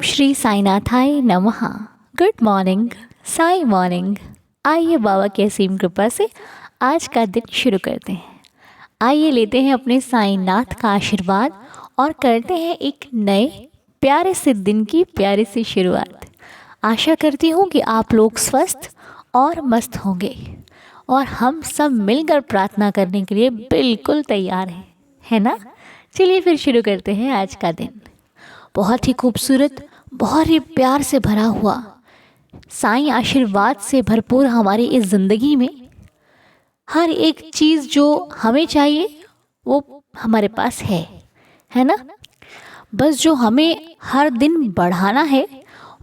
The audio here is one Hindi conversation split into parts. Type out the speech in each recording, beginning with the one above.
श्री साईनाथाय नमः। Good morning, Sai morning. आइए बाबा की असीम कृपा से आज का दिन शुरू करते हैं। आइए लेते हैं अपने साईनाथ का आशीर्वाद और करते हैं एक नए प्यारे से दिन की प्यारी सी शुरुआत। आशा करती हूँ कि आप लोग स्वस्थ और मस्त होंगे और हम सब मिलकर प्रार्थना करने के लिए बिल्कुल तैयार हैं, है ना? चलिए फिर शुरू करते हैं आज का दिन। बहुत ही खूबसूरत, बहुत ही प्यार से भरा हुआ, साईं आशीर्वाद से भरपूर हमारी इस ज़िंदगी में हर एक चीज़ जो हमें चाहिए वो हमारे पास है ना? बस जो हमें हर दिन बढ़ाना है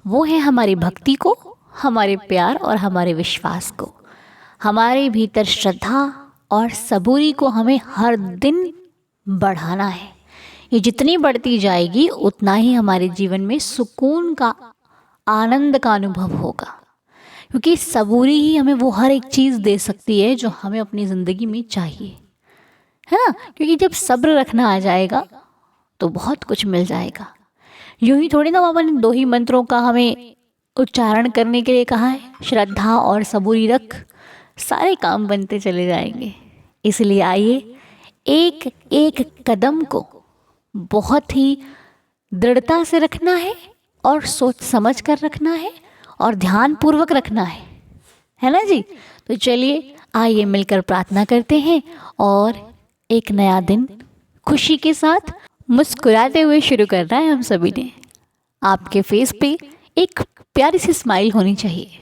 वो है हमारी भक्ति को, हमारे प्यार और हमारे विश्वास को। हमारे भीतर श्रद्धा और सबूरी को हमें हर दिन बढ़ाना है। ये जितनी बढ़ती जाएगी उतना ही हमारे जीवन में सुकून का, आनंद का अनुभव होगा, क्योंकि सबूरी ही हमें वो हर एक चीज़ दे सकती है जो हमें अपनी ज़िंदगी में चाहिए, है ना? क्योंकि जब सब्र रखना आ जाएगा तो बहुत कुछ मिल जाएगा। यूं ही थोड़ी ना बाबा ने दो ही मंत्रों का हमें उच्चारण करने के लिए कहा है, श्रद्धा और सबूरी रख, सारे काम बनते चले जाएंगे। इसलिए आइए एक एक कदम को बहुत ही दृढ़ता से रखना है और सोच समझ कर रखना है और ध्यान पूर्वक रखना है ना जी? तो चलिए आइए मिलकर प्रार्थना करते हैं और एक नया दिन खुशी के साथ मुस्कुराते हुए शुरू करना है हम सभी ने। आपके फेस पे एक प्यारी सी स्माइल होनी चाहिए।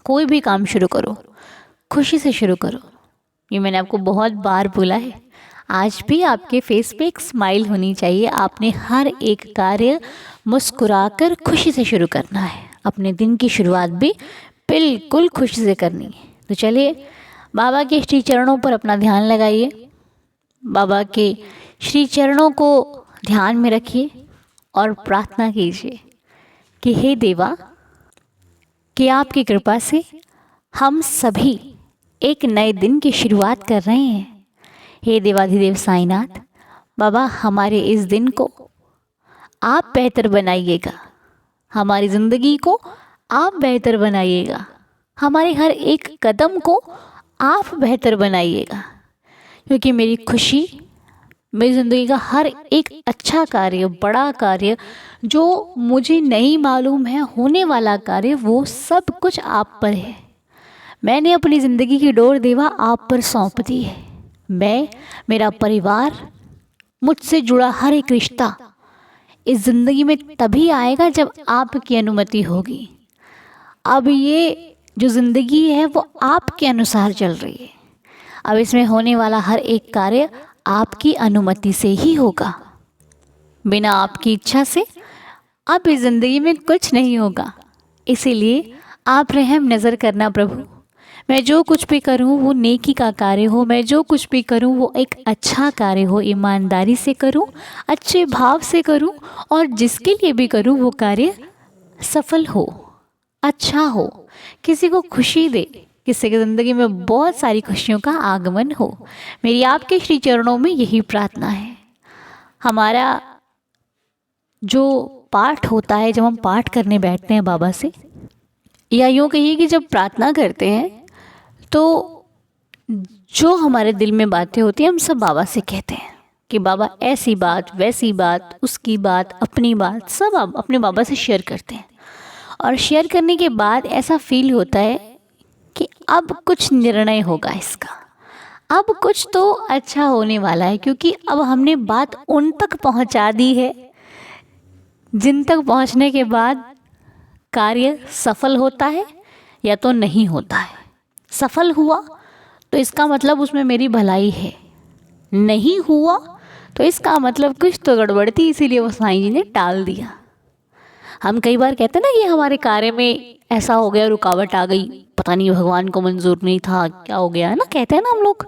कोई भी काम शुरू करो खुशी से शुरू करो, ये मैंने आपको बहुत बार बोला है। आज भी आपके फेस पे एक स्माइल होनी चाहिए। आपने हर एक कार्य मुस्कुराकर खुशी से शुरू करना है। अपने दिन की शुरुआत भी बिल्कुल खुशी से करनी है। तो चलिए बाबा के श्री चरणों पर अपना ध्यान लगाइए। बाबा के श्री चरणों को ध्यान में रखिए और प्रार्थना कीजिए कि हे देवा, कि आपकी कृपा से हम सभी एक नए दिन की शुरुआत कर रहे हैं। हे देवाधिदेव साईनाथ बाबा, हमारे इस दिन को आप बेहतर बनाइएगा, हमारी ज़िंदगी को आप बेहतर बनाइएगा, हमारे हर एक कदम को आप बेहतर बनाइएगा, क्योंकि मेरी खुशी, मेरी ज़िंदगी का हर एक अच्छा कार्य, बड़ा कार्य जो मुझे नहीं मालूम है होने वाला कार्य, वो सब कुछ आप पर है। मैंने अपनी ज़िंदगी की डोर देवा आप पर सौंप दी है। मैं, मेरा परिवार, मुझसे जुड़ा हर एक रिश्ता इस ज़िंदगी में तभी आएगा जब आपकी अनुमति होगी। अब ये जो ज़िंदगी है वो आपके अनुसार चल रही है। अब इसमें होने वाला हर एक कार्य आपकी अनुमति से ही होगा। बिना आपकी इच्छा से अब इस ज़िंदगी में कुछ नहीं होगा। इसीलिए आप रहम नज़र करना प्रभु। मैं जो कुछ भी करूं वो नेकी का कार्य हो, मैं जो कुछ भी करूं वो एक अच्छा कार्य हो, ईमानदारी से करूं, अच्छे भाव से करूं और जिसके लिए भी करूं वो कार्य सफल हो, अच्छा हो, किसी को खुशी दे, किसी की ज़िंदगी में बहुत सारी खुशियों का आगमन हो। मेरी आपके श्री चरणों में यही प्रार्थना है। हमारा जो पाठ होता है, जब हम पाठ करने बैठते हैं बाबा से, या यूँ कहिए कि जब प्रार्थना करते हैं तो जो हमारे दिल में बातें होती हैं हम सब बाबा से कहते हैं कि बाबा ऐसी बात, वैसी बात, उसकी बात, अपनी बात, सब आप अपने बाबा से शेयर करते हैं। और शेयर करने के बाद ऐसा फील होता है कि अब कुछ निर्णय होगा इसका, अब कुछ तो अच्छा होने वाला है, क्योंकि अब हमने बात उन तक पहुंचा दी है जिन तक पहुंचने के बाद कार्य सफल होता है या तो नहीं होता है। सफल हुआ तो इसका मतलब उसमें मेरी भलाई है, नहीं हुआ तो इसका मतलब कुछ तो गड़बड़ थी, इसीलिए वो साईं जी ने टाल दिया। हम कई बार कहते हैं ना, ये हमारे कार्य में ऐसा हो गया, रुकावट आ गई, पता नहीं भगवान को मंजूर नहीं था, क्या हो गया, है ना, कहते हैं ना हम लोग।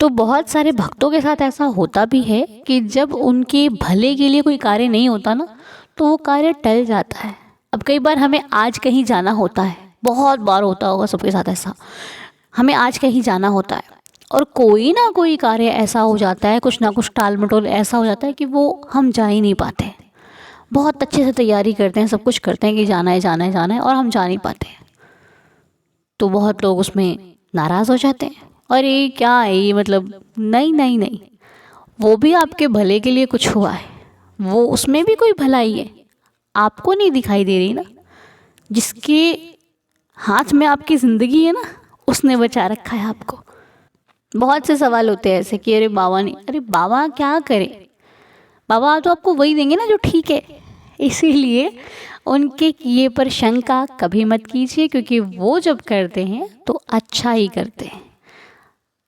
तो बहुत सारे भक्तों के साथ ऐसा होता भी है कि जब उनके भले के लिए कोई कार्य नहीं होता ना तो वो कार्य टल जाता है। अब कई बार हमें आज कहीं जाना होता है, बहुत बार होता होगा सबके साथ ऐसा, हमें आज कहीं जाना होता है और कोई ना कोई कार्य ऐसा हो जाता है, कुछ ना कुछ टाल मटोल ऐसा हो जाता है कि वो हम जा ही नहीं पाते। बहुत अच्छे से तैयारी करते हैं, सब कुछ करते हैं कि जाना है जाना है जाना है, और हम जा नहीं पाते हैं। तो बहुत लोग उसमें नाराज़ हो जाते हैं, और ये क्या है ये, मतलब नहीं नहीं नहीं, वो भी आपके भले के लिए कुछ हुआ है, वो उसमें भी कोई भलाई है, आपको नहीं दिखाई दे रही ना। जिसके हाथ में आपकी ज़िंदगी है ना, उसने बचा रखा है आपको। बहुत से सवाल होते हैं ऐसे कि अरे बाबा ने, अरे बाबा क्या करे, बाबा तो आपको वही देंगे ना जो ठीक है। इसीलिए उनके किए पर शंका कभी मत कीजिए, क्योंकि वो जब करते हैं तो अच्छा ही करते हैं।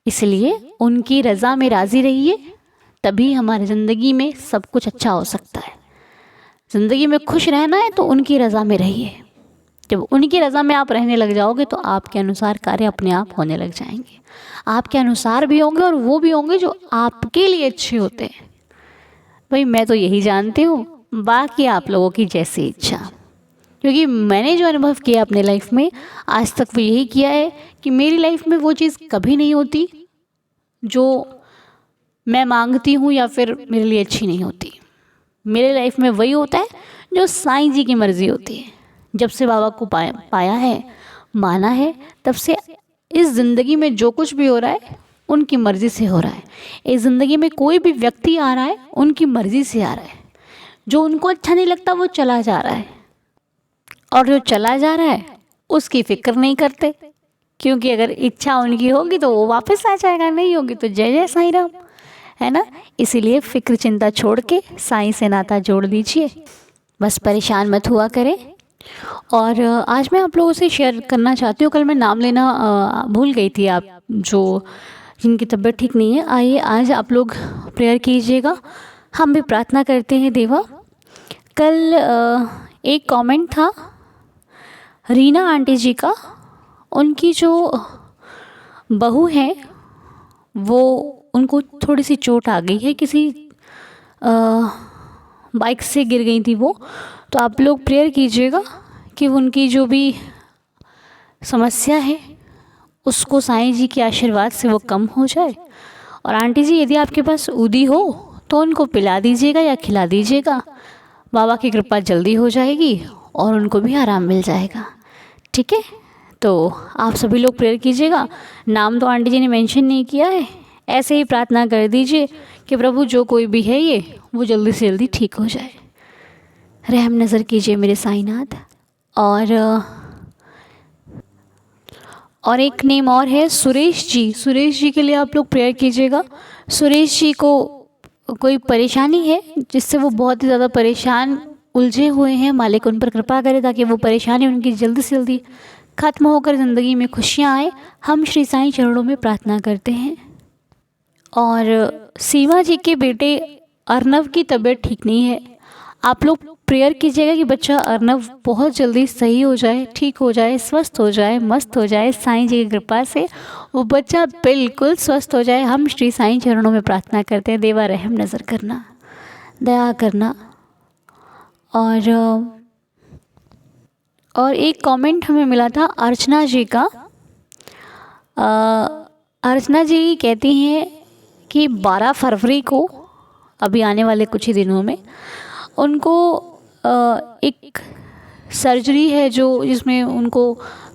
इसलिए उनकी रज़ा में राज़ी रहिए, तभी हमारी ज़िंदगी में सब कुछ अच्छा हो सकता है। ज़िंदगी में खुश रहना है तो उनकी रज़ा में रहिए। जब उनकी रज़ा में आप रहने लग जाओगे तो आपके अनुसार कार्य अपने आप होने लग जाएंगे। आपके अनुसार भी होंगे और वो भी होंगे जो आपके लिए अच्छे होते हैं। भाई मैं तो यही जानती हूँ, बाकी आप लोगों की जैसी इच्छा। क्योंकि मैंने जो अनुभव किया अपने लाइफ में, आज तक वो यही किया है कि मेरी लाइफ में वो चीज़ कभी नहीं होती जो मैं मांगती हूँ या फिर मेरे लिए अच्छी नहीं होती। मेरे लाइफ में वही होता है जो साईं जी की मर्ज़ी होती है। जब से बाबा को पाया है, माना है, तब से इस ज़िंदगी में जो कुछ भी हो रहा है उनकी मर्ज़ी से हो रहा है। इस ज़िंदगी में कोई भी व्यक्ति आ रहा है उनकी मर्ज़ी से आ रहा है। जो उनको अच्छा नहीं लगता वो चला जा रहा है, और जो चला जा रहा है उसकी फ़िक्र नहीं करते, क्योंकि अगर इच्छा उनकी होगी तो वो वापस आ जाएगा, नहीं होगी तो जय जय साईं राम, है ना। इसीलिए फ़िक्र चिंता छोड़ के साईं से नाता जोड़ लीजिए, बस परेशान मत हुआ करें। और आज मैं आप लोगों से शेयर करना चाहती हूँ, कल मैं नाम लेना भूल गई थी, आप जो जिनकी तबीयत ठीक नहीं है, आइए आज आप लोग प्रेयर कीजिएगा, हम भी प्रार्थना करते हैं। देवा, कल एक कमेंट था रीना आंटी जी का, उनकी जो बहू है वो, उनको थोड़ी सी चोट आ गई है, किसी बाइक से गिर गई थी वो। तो आप लोग प्रेयर कीजिएगा कि उनकी जो भी समस्या है उसको साईं जी के आशीर्वाद से वो कम हो जाए। और आंटी जी, यदि आपके पास उदी हो तो उनको पिला दीजिएगा या खिला दीजिएगा, बाबा की कृपा जल्दी हो जाएगी और उनको भी आराम मिल जाएगा। ठीक है, तो आप सभी लोग प्रेयर कीजिएगा। नाम तो आंटी जी ने मेंशन नहीं किया है, ऐसे ही प्रार्थना कर दीजिए कि प्रभु जो कोई भी है ये, वो जल्दी से जल्दी ठीक हो जाए। रहम नज़र कीजिए मेरे साईनाथ। और एक नेम और है सुरेश जी, सुरेश जी के लिए आप लोग प्रेयर कीजिएगा। सुरेश जी को कोई परेशानी है जिससे वो बहुत ही ज़्यादा परेशान उलझे हुए हैं, मालिक उन पर कृपा करे ताकि वो परेशानी उनकी जल्दी से जल्दी खत्म होकर ज़िंदगी में खुशियाँ आए। हम श्री साईं चरणों में प्रार्थना करते हैं। और सीमा जी के बेटे अर्नव की तबीयत ठीक नहीं है, आप लोग प्रेयर कीजिएगा कि बच्चा अर्नव बहुत जल्दी सही हो जाए, ठीक हो जाए, स्वस्थ हो जाए, मस्त हो जाए। साईं जी की कृपा से वो बच्चा बिल्कुल स्वस्थ हो जाए। हम श्री साईं चरणों में प्रार्थना करते हैं। देवा रहम नज़र करना, दया करना। और एक कमेंट हमें मिला था अर्चना जी का। अर्चना जी कहती हैं कि 12 फरवरी को, अभी आने वाले कुछ ही दिनों में, उनको एक सर्जरी है जो जिसमें उनको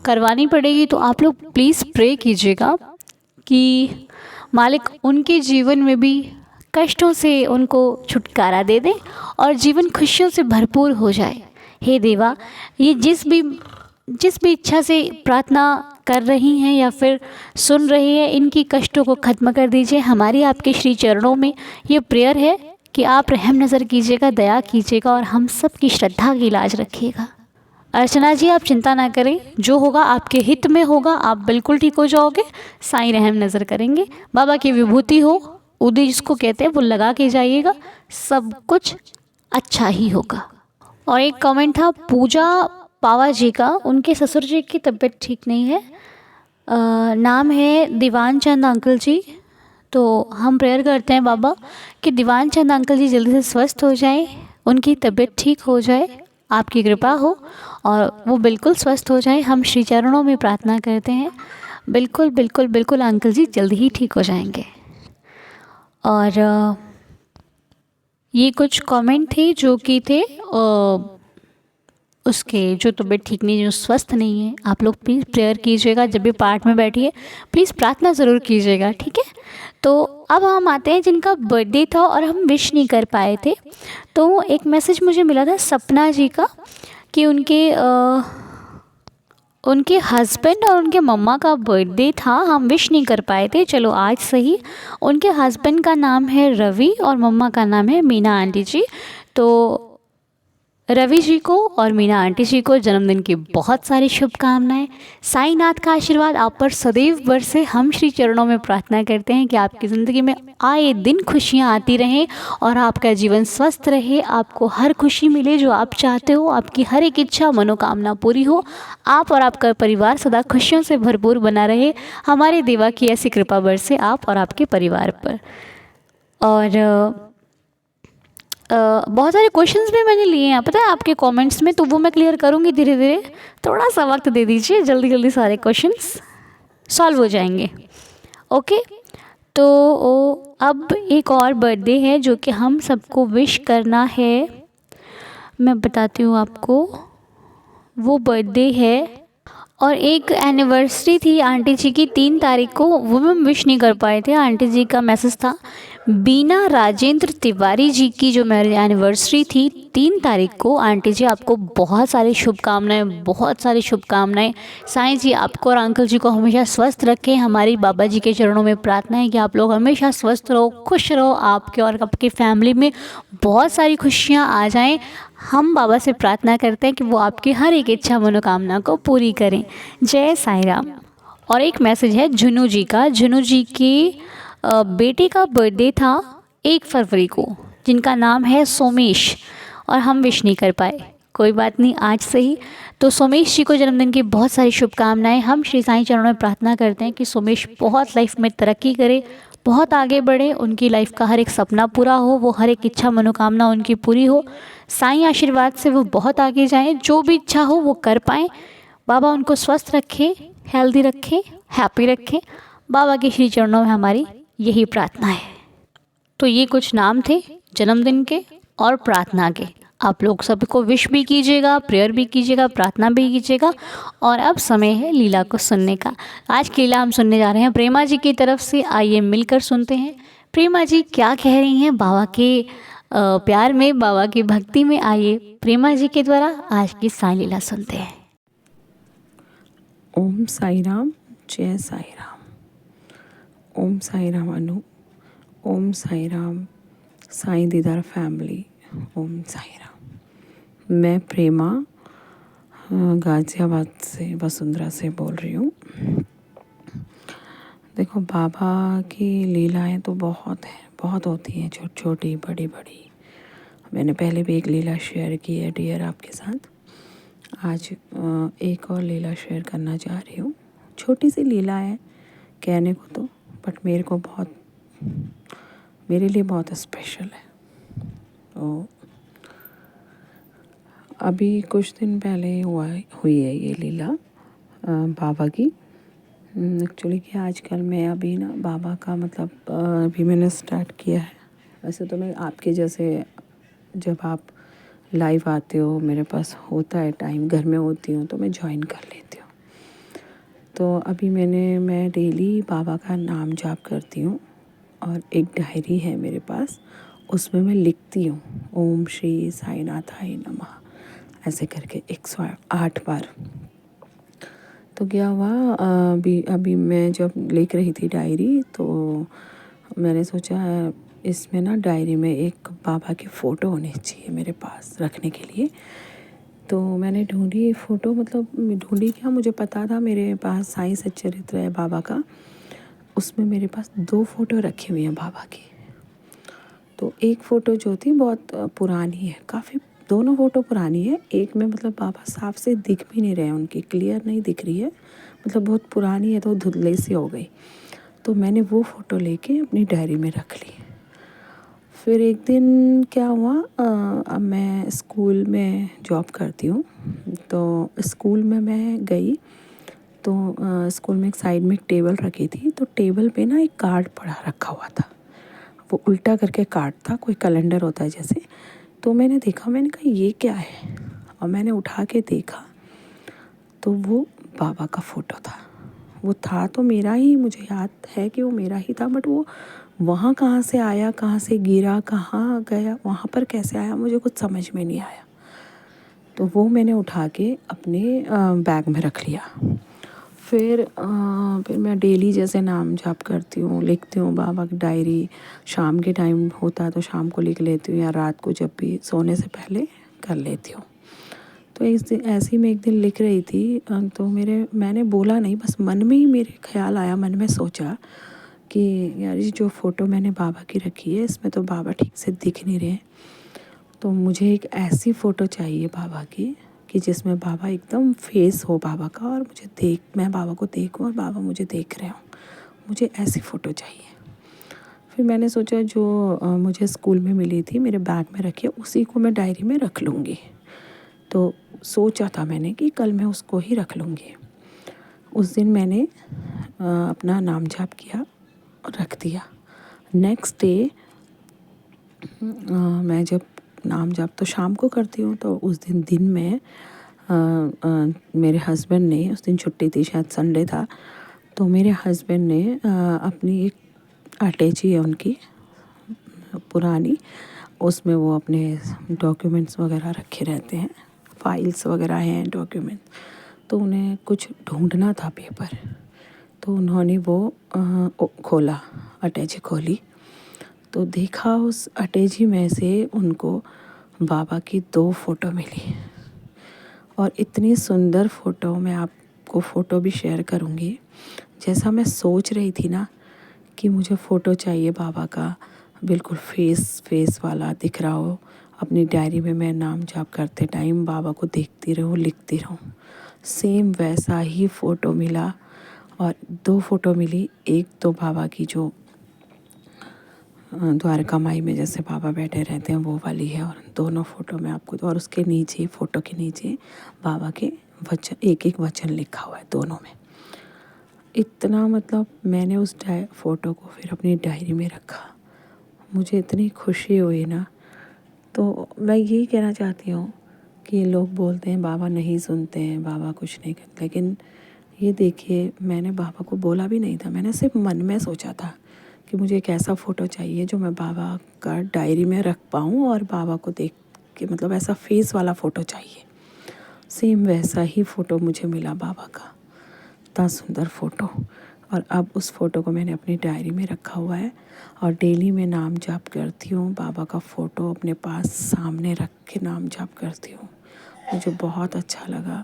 करवानी पड़ेगी। तो आप लोग प्लीज़ प्रे कीजिएगा कि मालिक उनके जीवन में भी कष्टों से उनको छुटकारा दे दे और जीवन खुशियों से भरपूर हो जाए। हे देवा, ये जिस भी इच्छा से प्रार्थना कर रही हैं या फिर सुन रही हैं, इनकी कष्टों को ख़त्म कर दीजिए। हमारी आपके श्री चरणों में ये प्रेयर है कि आप रहम नज़र कीजिएगा, दया कीजिएगा और हम सब की श्रद्धा की लाज रखिएगा। अर्चना जी, आप चिंता ना करें, जो होगा आपके हित में होगा, आप बिल्कुल ठीक हो जाओगे। साईं रहम नज़र करेंगे। बाबा की विभूति हो, उदी जिसको कहते हैं, वो लगा के जाइएगा, सब कुछ अच्छा ही होगा। और एक कमेंट था पूजा पावा जी का, उनके ससुर जी की तबीयत ठीक नहीं है, नाम है दीवान चंद अंकल जी। तो हम प्रेयर करते हैं बाबा कि दीवान चंद अंकल जी जल्दी से स्वस्थ हो जाएं, उनकी तबीयत ठीक हो जाए, आपकी कृपा हो और वो बिल्कुल स्वस्थ हो जाए। हम श्री चरणों में प्रार्थना करते हैं, बिल्कुल बिल्कुल बिल्कुल अंकल जी जल्दी ही ठीक हो जाएंगे। और ये कुछ कमेंट थे जो कि थे उसके जो तबीयत ठीक नहीं, जो स्वस्थ नहीं है। आप लोग प्लीज़ प्रेयर कीजिएगा, जब भी पाठ में बैठिए प्लीज़ प्रार्थना ज़रूर कीजिएगा, ठीक है। तो अब हम आते हैं जिनका बर्थडे था और हम विश नहीं कर पाए थे। तो एक मैसेज मुझे मिला था सपना जी का कि उनके हस्बैंड और उनके मम्मा का बर्थडे था, हम विश नहीं कर पाए थे। चलो आज सही। उनके हस्बैंड का नाम है रवि और मम्मा का नाम है मीना आंटी जी। तो रवि जी को और मीना आंटी जी को जन्मदिन की बहुत सारी शुभकामनाएं। साईं नाथ का आशीर्वाद आप पर सदैव बरसे। हम श्री चरणों में प्रार्थना करते हैं कि आपकी ज़िंदगी में आए दिन खुशियां आती रहें और आपका जीवन स्वस्थ रहे, आपको हर खुशी मिले जो आप चाहते हो, आपकी हर एक इच्छा मनोकामना पूरी हो, आप और आपका परिवार सदा खुशियों से भरपूर बना रहे। हमारे देवा की ऐसी कृपा बरसे आप और आपके परिवार पर। और बहुत सारे क्वेश्चंस भी मैंने लिए हैं पता है आपके कमेंट्स में, तो वो मैं क्लियर करूँगी धीरे धीरे। थोड़ा सा वक्त दे दीजिए, जल्दी जल्दी सारे क्वेश्चंस सॉल्व हो जाएंगे। ओके। तो अब एक और बर्थडे है जो कि हम सबको विश करना है। मैं बताती हूँ आपको, वो बर्थडे है और एक एनिवर्सरी थी आंटी जी की 3 तारीख को, वो भी हम विश नहीं कर पाए थे। आंटी जी का मैसेज था बीना राजेंद्र तिवारी जी की जो मेरी एनिवर्सरी थी 3 तारीख को। आंटी जी आपको बहुत सारी शुभकामनाएं, बहुत सारी शुभकामनाएं। साईं जी आपको और अंकल जी को हमेशा स्वस्थ रखें। हमारी बाबा जी के चरणों में प्रार्थना है कि आप लोग हमेशा स्वस्थ रहो, खुश रहो, आपके और आपकी फैमिली में बहुत सारी खुशियाँ आ जाएँ। हम बाबा से प्रार्थना करते हैं कि वो आपकी हर एक इच्छा मनोकामना को पूरी करें। जय साईं राम। और एक मैसेज है जुनू जी का। जुनू जी की बेटे का बर्थडे था 1 फरवरी को, जिनका नाम है सोमेश, और हम विश नहीं कर पाए। कोई बात नहीं, आज से ही। तो सोमेश जी को जन्मदिन की बहुत सारी शुभकामनाएं। हम श्री साईं चरणों में प्रार्थना करते हैं कि सोमेश बहुत लाइफ में तरक्की करे, बहुत आगे बढ़े, उनकी लाइफ का हर एक सपना पूरा हो, वो हर एक इच्छा मनोकामना उनकी पूरी हो। साईं आशीर्वाद से वो बहुत आगे जाएं, जो भी इच्छा हो वो कर पाएँ। बाबा उनको स्वस्थ रखें, हेल्दी रखें, हैप्पी रखें। बाबा के श्री चरणों में हमारी यही प्रार्थना है। तो ये कुछ नाम थे जन्मदिन के और प्रार्थना के। आप लोग सबको विश भी कीजिएगा, प्रेयर भी कीजिएगा, प्रार्थना भी कीजिएगा। और अब समय है लीला को सुनने का। आज की लीला हम सुनने जा रहे हैं प्रेमा जी की तरफ से। आइए मिलकर सुनते हैं प्रेमा जी क्या कह रही हैं बाबा के प्यार में, बाबा की भक्ति में। आइए प्रेमा जी के द्वारा आज की साईं लीला सुनते हैं। ओम साई राम, जय साई राम। ओम साई राम अनु, ओम साई राम साईं दीदार फैमिली, ओम साई राम। मैं प्रेमा गाज़ियाबाद से, वसुंधरा से बोल रही हूँ। देखो बाबा की लीलाएं तो बहुत हैं, बहुत होती हैं, छोटी छोटी बड़ी बड़ी। मैंने पहले भी एक लीला शेयर की है डियर आपके साथ। आज एक और लीला शेयर करना चाह रही हूँ। छोटी सी लीला है कहने को तो, बट मेरे लिए बहुत स्पेशल है। तो अभी कुछ दिन पहले हुई है ये लीला बाबा की। एक्चुअली कि आजकल मैं अभी ना बाबा का मतलब अभी मैंने स्टार्ट किया है। वैसे तो मैं आपके जैसे जब आप लाइव आते हो, मेरे पास होता है टाइम, घर में होती हूँ तो मैं ज्वाइन कर लेती हूँ। तो अभी मैं डेली बाबा का नाम जाप करती हूँ और एक डायरी है मेरे पास, उसमें मैं लिखती हूँ ओम श्री साईनाथाय नमः ऐसे करके 108 बार। तो क्या हुआ, अभी मैं जब लिख रही थी डायरी तो मैंने सोचा इसमें ना डायरी में एक बाबा की फ़ोटो होनी चाहिए मेरे पास रखने के लिए। तो मैंने ढूंढी फ़ोटो, मतलब ढूंढी क्या, मुझे पता था मेरे पास साईं सच्चरित्र है बाबा का, उसमें मेरे पास 2 फ़ोटो रखी हुई हैं बाबा की। तो एक फ़ोटो जो थी बहुत पुरानी है, काफ़ी, दोनों फ़ोटो पुरानी है। एक में मतलब बाबा साफ से दिख भी नहीं रहे, उनकी क्लियर नहीं दिख रही है, मतलब बहुत पुरानी है तो धुंधले सी हो गई। तो मैंने वो फ़ोटो लेके अपनी डायरी में रख ली। फिर एक दिन क्या हुआ, अब मैं स्कूल में जॉब करती हूँ, तो स्कूल में मैं गई तो स्कूल में एक साइड में एक टेबल रखी थी, तो टेबल पे ना एक कार्ड पड़ा रखा हुआ था। वो उल्टा करके काटता, कोई कैलेंडर होता है जैसे। तो मैंने देखा, मैंने कहा ये क्या है, और मैंने उठा के देखा तो वो बाबा का फ़ोटो था। वो था तो मेरा ही, मुझे याद है कि वो मेरा ही था, बट वो वहाँ कहाँ से आया, कहाँ से गिरा, कहाँ गया, वहाँ पर कैसे आया, मुझे कुछ समझ में नहीं आया। तो वो मैंने उठा के अपने बैग में रख लिया। फिर मैं डेली जैसे नाम जाप करती हूँ, लिखती हूँ बाबा की डायरी। शाम के टाइम होता है तो शाम को लिख लेती हूँ, या रात को जब भी सोने से पहले कर लेती हूँ। तो इस दिन ऐसे ही मैं एक दिन लिख रही थी, तो मैंने बोला नहीं, बस मन में ही मेरे ख्याल आया, मन में सोचा कि यार ये जो फ़ोटो मैंने बाबा की रखी है, इसमें तो बाबा ठीक से दिख नहीं रहे। तो मुझे एक ऐसी फ़ोटो चाहिए बाबा की कि जिसमें बाबा एकदम फेस हो बाबा का, और मैं बाबा को देखूं और बाबा मुझे देख रहे हों। मुझे ऐसी फ़ोटो चाहिए। फिर मैंने सोचा जो मुझे स्कूल में मिली थी, मेरे बैग में रखी है, उसी को मैं डायरी में रख लूँगी। तो सोचा था मैंने कि कल मैं उसको ही रख लूँगी। उस दिन मैंने अपना नाम जाप किया और रख दिया। नेक्स्ट डे मैं जब नाम जाप तो शाम को करती हूँ, तो उस दिन में मेरे हस्बैंड ने, उस दिन छुट्टी थी, शायद संडे था, तो मेरे हस्बैंड ने अपनी एक अटैची है उनकी पुरानी, उसमें वो अपने डॉक्यूमेंट्स वगैरह रखे रहते हैं, फाइल्स वगैरह हैं, डॉक्यूमेंट। तो उन्हें कुछ ढूंढना था पेपर, तो उन्होंने वो खोला, अटैची खोली, तो देखा उस अटैची में से उनको बाबा की 2 फ़ोटो मिली। और इतनी सुंदर फ़ोटो, मैं आपको फ़ोटो भी शेयर करूँगी। जैसा मैं सोच रही थी ना कि मुझे फ़ोटो चाहिए बाबा का, बिल्कुल फेस वाला दिख रहा हो, अपनी डायरी में मैं नाम जाप करते टाइम बाबा को देखती रहूँ, लिखती रहूँ, सेम वैसा ही फ़ोटो मिला। और 2 फ़ोटो मिली, एक तो बाबा की जो द्वारका माई में जैसे बाबा बैठे रहते हैं वो वाली है, और दोनों फ़ोटो में आपको, और उसके नीचे, फ़ोटो के नीचे बाबा के वचन, एक वचन लिखा हुआ है दोनों में। इतना मतलब मैंने उस फ़ोटो को फिर अपनी डायरी में रखा, मुझे इतनी खुशी हुई ना। तो मैं यही कहना चाहती हूँ कि लोग बोलते हैं बाबा नहीं सुनते हैं, बाबा कुछ नहीं करते, लेकिन ये देखिए, मैंने बाबा को बोला भी नहीं था, मैंने सिर्फ मन में सोचा था कि मुझे एक ऐसा फ़ोटो चाहिए जो मैं बाबा का डायरी में रख पाऊँ, और बाबा को देख के, मतलब ऐसा फेस वाला फ़ोटो चाहिए। सेम वैसा ही फ़ोटो मुझे मिला बाबा का, इतना सुंदर फ़ोटो। और अब उस फ़ोटो को मैंने अपनी डायरी में रखा हुआ है, और डेली मैं नाम जाप करती हूँ, बाबा का फ़ोटो अपने पास सामने रख के नाम जाप करती हूँ। मुझे बहुत अच्छा लगा।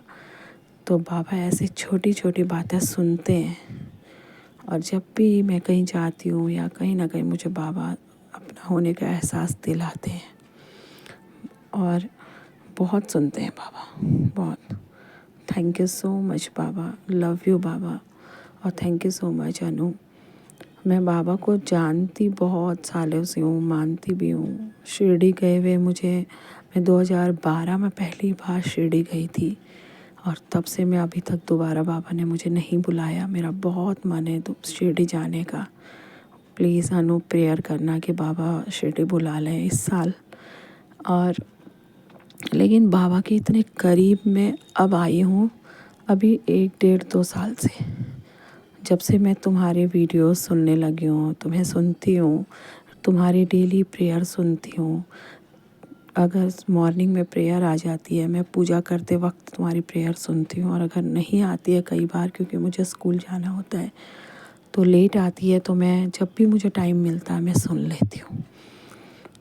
तो बाबा ऐसी छोटी छोटी बातें सुनते हैं, और जब भी मैं कहीं जाती हूँ या कहीं ना कहीं मुझे बाबा अपना होने का एहसास दिलाते हैं, और बहुत सुनते हैं बाबा, बहुत। थैंक यू सो मच बाबा, लव यू बाबा, और thank you so much Anu. मैं बाबा को जानती बहुत सालों से हूँ, मानती भी हूँ। शिरडी गए हुए मैं 2012 में पहली बार शिरडी गई थी, और तब से मैं अभी तक दोबारा बाबा ने मुझे नहीं बुलाया। मेरा बहुत मन है शिरडी जाने का। प्लीज़ अनु प्रेयर करना कि बाबा शिरडी बुला लें इस साल। और लेकिन बाबा के इतने करीब मैं अब आई हूँ, अभी 1-1.5-2 साल से, जब से मैं तुम्हारे वीडियो सुनने लगी हूँ, तुम्हें सुनती हूँ, तुम्हारी डेली प्रेयर सुनती हूँ। अगर मॉर्निंग में प्रेयर आ जाती है, मैं पूजा करते वक्त तुम्हारी प्रेयर सुनती हूँ, और अगर नहीं आती है कई बार, क्योंकि मुझे स्कूल जाना होता है तो लेट आती है, तो मैं जब भी मुझे टाइम मिलता है मैं सुन लेती हूँ।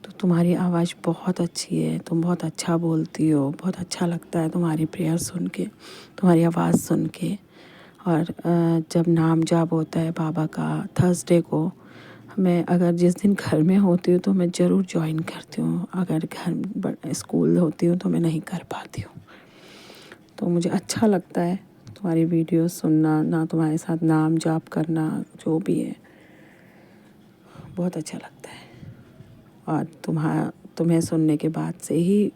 तो तुम्हारी आवाज़ बहुत अच्छी है, तुम बहुत अच्छा बोलती हो, बहुत अच्छा लगता है तुम्हारी प्रेयर सुन के, तुम्हारी आवाज़ सुन के। और जब नाम जाप होता है बाबा का थर्सडे को, मैं अगर जिस दिन घर में होती हूँ तो मैं ज़रूर ज्वाइन करती हूँ, अगर स्कूल होती हूँ तो मैं नहीं कर पाती हूँ। तो मुझे अच्छा लगता है तुम्हारी वीडियो सुनना, ना तुम्हारे साथ नाम जाप करना, जो भी है बहुत अच्छा लगता है। और तुम्हें सुनने के बाद से ही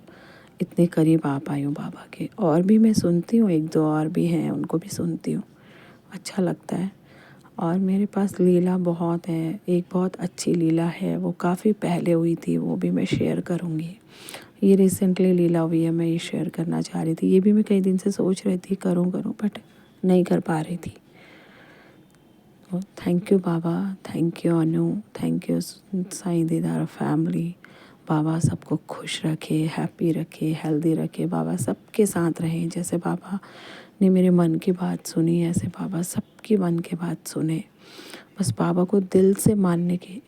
इतने करीब आ पाई हूँ बाबा के। और भी मैं सुनती हूँ, 1-2 और भी हैं, उनको भी सुनती हूँ, अच्छा लगता है। और मेरे पास लीला बहुत है। एक बहुत अच्छी लीला है, वो काफ़ी पहले हुई थी, वो भी मैं शेयर करूँगी। ये रिसेंटली लीला हुई है, मैं ये शेयर करना चाह रही थी। ये भी मैं कई दिन से सोच रही थी करूँ बट नहीं कर पा रही थी। Thank you Baba, thank you Anu, thank you Sai Didar family. बाबा सबको खुश रखे, हैप्पी रखे, हेल्दी रखे। बाबा सबके साथ रहें। जैसे बाबा ने मेरे मन की बात सुनी, ऐसे बाबा सबकी मन की बात सुने। बस बाबा को दिल से मानने की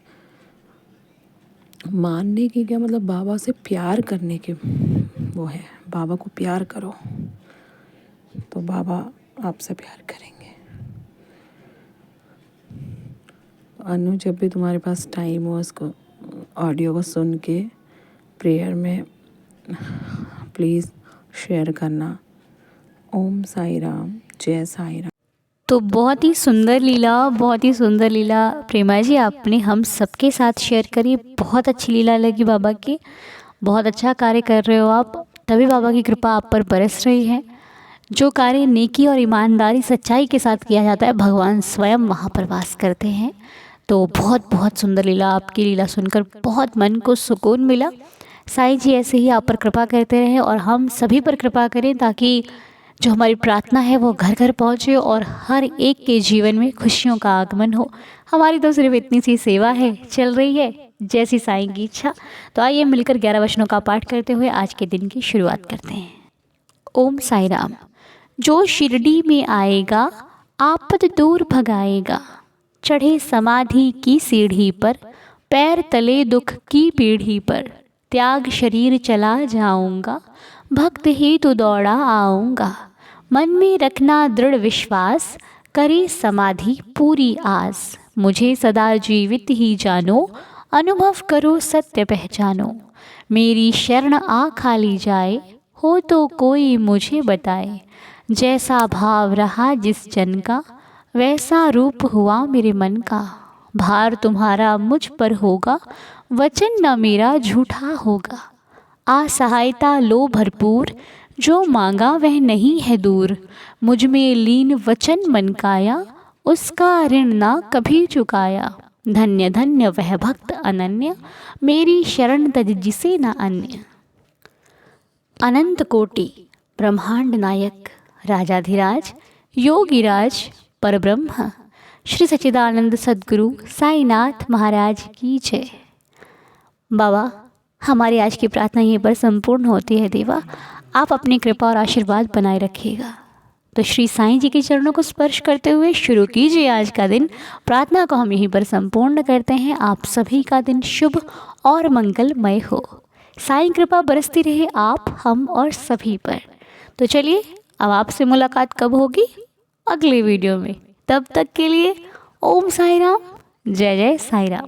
क्या मतलब, बाबा से प्यार करने के वो है। बाबा को प्यार करो तो बाबा आपसे प्यार करेंगे। अनु, जब भी तुम्हारे पास टाइम हो, उसको ऑडियो को सुन के प्रेयर में प्लीज़ शेयर करना। ओम साई राम, जय साई राम। तो बहुत ही सुंदर लीला प्रेमा जी आपने हम सबके साथ शेयर करी। बहुत अच्छी लीला लगी बाबा की। बहुत अच्छा कार्य कर रहे हो आप, तभी बाबा की कृपा आप पर बरस रही है। जो कार्य नेकी और ईमानदारी सच्चाई के साथ किया जाता है, भगवान स्वयं वहाँ पर वास करते हैं। तो बहुत बहुत सुंदर लीला, आपकी लीला सुनकर बहुत मन को सुकून मिला। साईं जी ऐसे ही आप पर कृपा करते रहें और हम सभी पर कृपा करें, ताकि जो हमारी प्रार्थना है वो घर घर पहुँचे और हर एक के जीवन में खुशियों का आगमन हो। हमारी तो सिर्फ इतनी सी सेवा है, चल रही है जैसी साईं की इच्छा। तो आइए मिलकर 11 वचनों का पाठ करते हुए आज के दिन की शुरुआत करते हैं। ओम साई राम। जो शिरडी में आएगा, आपद दूर भगाएगा। चढ़े समाधि की सीढ़ी पर, पैर तले दुख की पीढ़ी पर। त्याग शरीर चला जाऊंगा, भक्त ही तो दौड़ा आऊंगा। मन में रखना दृढ़ विश्वास, करे समाधि पूरी आस। मुझे सदा जीवित ही जानो, अनुभव करो सत्य पहचानो। मेरी शरण आ खाली जाए, हो तो कोई मुझे बताए। जैसा भाव रहा जिस जन का, वैसा रूप हुआ मेरे मन का। भार तुम्हारा मुझ पर होगा, वचन न मेरा झूठा होगा। असहायता लो भरपूर, जो मांगा वह नहीं है दूर। मुझ में लीन वचन मन काया, उसका ऋण ना कभी चुकाया। धन्य धन्य वह भक्त अनन्य, मेरी शरण तज जिसे न अन्य। अनंत कोटि ब्रह्मांड नायक, राजाधिराज योगीराज परब्रह्म, श्री सच्चिदानंद सद्गुरु साईनाथ महाराज की जय। बाबा, हमारी आज की प्रार्थना यहीं पर संपूर्ण होती है। देवा, आप अपनी कृपा और आशीर्वाद बनाए रखिएगा। तो श्री साईं जी के चरणों को स्पर्श करते हुए शुरू कीजिए आज का दिन। प्रार्थना को हम यहीं पर संपूर्ण करते हैं। आप सभी का दिन शुभ और मंगलमय हो। साईं कृपा बरसती रहे आप, हम और सभी पर। तो चलिए, अब आपसे मुलाकात कब होगी? अगले वीडियो में। तब तक के लिए ओम साई राम, जय जय साई राम।